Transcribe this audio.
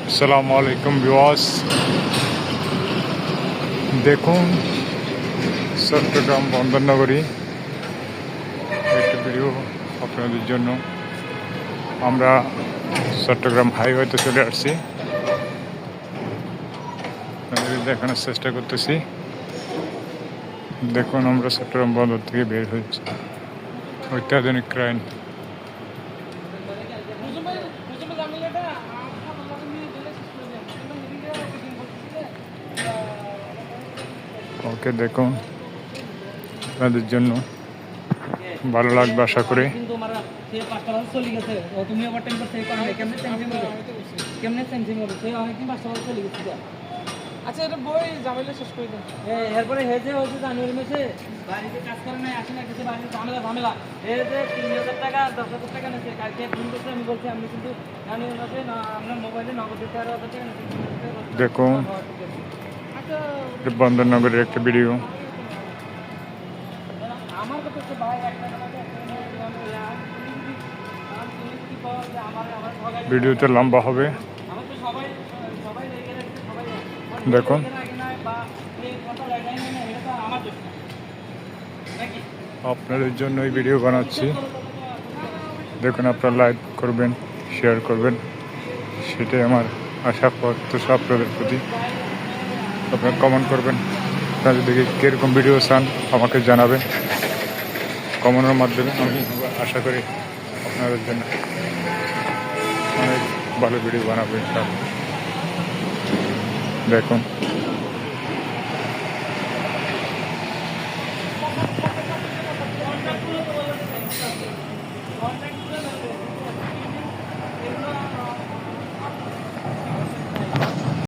আসসালামু আলাইকুম ভিউয়ার্স, দেখুন চট্টগ্রাম বন্দরনগরী একটি ভিডিও আপনাদের জন্য। আমরা চট্টগ্রাম হাইওয়েতে চলে আসছি, আপনাদের দেখানোর চেষ্টা করতেছি। দেখুন আমরা চট্টগ্রাম বন্দর থেকে বের হয়েছি। অত্যাধুনিক ক্রাইম। ওকে, দেখুন আপনাদের জন্য ভালো লাগবে আশা করি। আচ্ছা, এটা বই ঝামেলা শেষ করে দেন। এরপরে হেজে হচ্ছে জানুয়ারি মাসে বাড়িতে কাজ করে নাই, আসে না কিছু বাড়িতে ঝামেলা এই যে ৩,০০০ টাকা ১০,০০০ টাকা নিয়েছে। কালকে ফোন করছে, আমি বলছি আপনি কিন্তু জানুয়ারি মাসে আপনার মোবাইলে নগদ ১৩,০০০ টাকা নিয়েছে। দেখুন আচ্ছা, বন্দরনগরের একটা ভিডিও। আমার কথা হচ্ছে ভাই একটা টাকা আমার ভিডিওতে লম্বা হবে, আমার তো সবাই সবাই রেখে রাখছে, সবাই দেখুন। বা এই কথা লাগাই না, এটা তো আমার দোষ না নাকি? আপনাদের জন্য এই ভিডিও বানাচ্ছি। দেখুন, আপনারা লাইক করবেন, শেয়ার করবেন, সেটাই আমার আশা প্রত্যাশা আপনাদের প্রতি। আপনারা কমেন্ট করবেন, আপনারা যদি কীরকম ভিডিও চান আমাকে জানাবেন কমেন্টের মাধ্যমে। আমি আশা করি আপনাদের জন্য অনেক ভালো ভিডিও বানাবো ইনশাআল্লাহ। দেখুন।